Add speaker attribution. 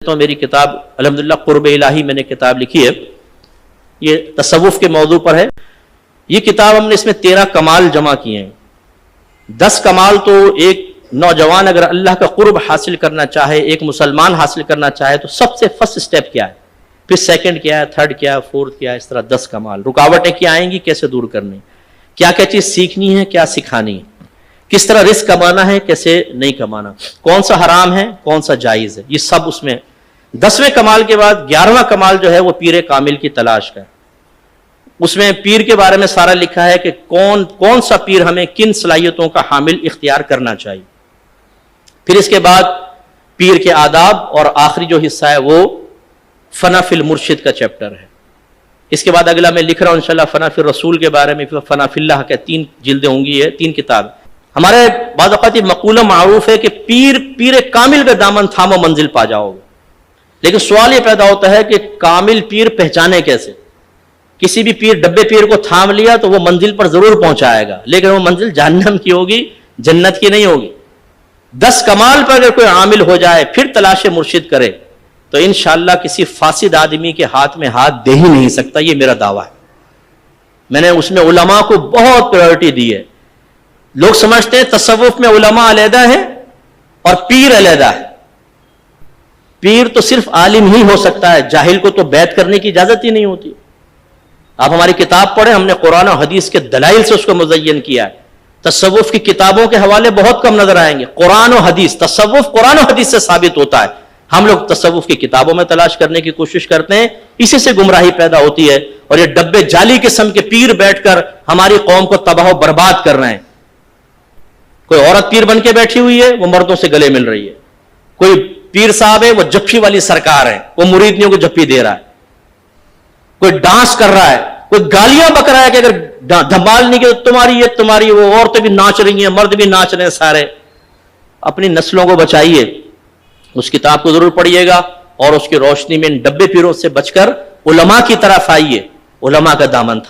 Speaker 1: تو میری کتاب الحمدللہ قرب الہی میں نے کتاب لکھی ہے، یہ تصوف کے موضوع پر ہے۔ یہ کتاب ہم نے اس میں 13 کمال جمع کیے ہیں۔ 10 کمال تو ایک نوجوان اگر اللہ کا قرب حاصل کرنا چاہے، ایک مسلمان حاصل کرنا چاہے تو سب سے فرسٹ سٹیپ کیا ہے، پھر سیکنڈ کیا ہے، تھرڈ کیا ہے، فورتھ کیا ہے، اس طرح 10 کمال۔ رکاوٹیں کیا آئیں گی، کیسے دور کرنی، کیا کیا چیز سیکھنی ہے، کیا سکھانی ہے، کس طرح رزق کمانا ہے، کیسے نہیں کمانا، کون سا حرام ہے، کون سا جائز ہے، یہ سب اس میں۔ 10ویں کمال کے بعد 11واں کمال جو ہے وہ پیر کامل کی تلاش کا ہے۔ اس میں پیر کے بارے میں سارا لکھا ہے کہ کون سا پیر ہمیں کن صلاحیتوں کا حامل اختیار کرنا چاہیے۔ پھر اس کے بعد پیر کے آداب، اور آخری جو حصہ ہے وہ فنا فی المرشد کا چیپٹر ہے۔ اس کے بعد اگلا میں لکھ رہا ہوں انشاءاللہ فنا فی الرسول کے بارے میں، فنا فی اللہ کے 3 جلدیں ہوں گی، یہ 3 کتاب۔ ہمارے بعض اوقات یہ مقولہ معروف ہے کہ پیر کامل کا دامن تھامو منزل پا جاؤ گے، لیکن سوال یہ پیدا ہوتا ہے کہ کامل پیر پہچانے کیسے؟ کسی بھی پیر ڈبے پیر کو تھام لیا تو وہ منزل پر ضرور پہنچائے گا، لیکن وہ منزل جہنم کی ہوگی، جنت کی نہیں ہوگی۔ 10 کمال پر اگر کوئی عامل ہو جائے پھر تلاش مرشد کرے تو انشاءاللہ کسی فاسد آدمی کے ہاتھ میں ہاتھ دے ہی نہیں سکتا، یہ میرا دعویٰ ہے۔ میں نے اس میں علماء کو بہت پریورٹی دی ہے۔ لوگ سمجھتے ہیں تصوف میں علماء علیحدہ ہیں اور پیر علیحدہ ہے۔ پیر تو صرف عالم ہی ہو سکتا ہے، جاہل کو تو بیعت کرنے کی اجازت ہی نہیں ہوتی۔ آپ ہماری کتاب پڑھیں، ہم نے قرآن و حدیث کے دلائل سے اس کو مزین کیا ہے۔ تصوف کی کتابوں کے حوالے بہت کم نظر آئیں گے۔ قرآن و حدیث، تصوف قرآن و حدیث سے ثابت ہوتا ہے۔ ہم لوگ تصوف کی کتابوں میں تلاش کرنے کی کوشش کرتے ہیں، اسی سے گمراہی پیدا ہوتی ہے، اور یہ ڈبے جعلی قسم کے پیر بیٹھ کر ہماری قوم کو تباہ و برباد کر رہے ہیں۔ کوئی عورت پیر بن کے بیٹھی ہوئی ہے، وہ مردوں سے گلے مل رہی ہے۔ کوئی پیر صاحب ہے، وہ جپھی والی سرکار ہے، وہ مریدیوں کو جپھی دے رہا ہے۔ کوئی ڈانس کر رہا ہے، کوئی گالیاں بک رہا ہے کہ اگر دھمال نہیں کہ تمہاری وہ عورتیں بھی ناچ رہی ہیں، مرد بھی ناچ رہے ہیں سارے۔ اپنی نسلوں کو بچائیے، اس کتاب کو ضرور پڑھیے گا، اور اس کی روشنی میں ان ڈبے پیروں سے بچ کر علماء کی طرف آئیے، علماء کا دامن تھا۔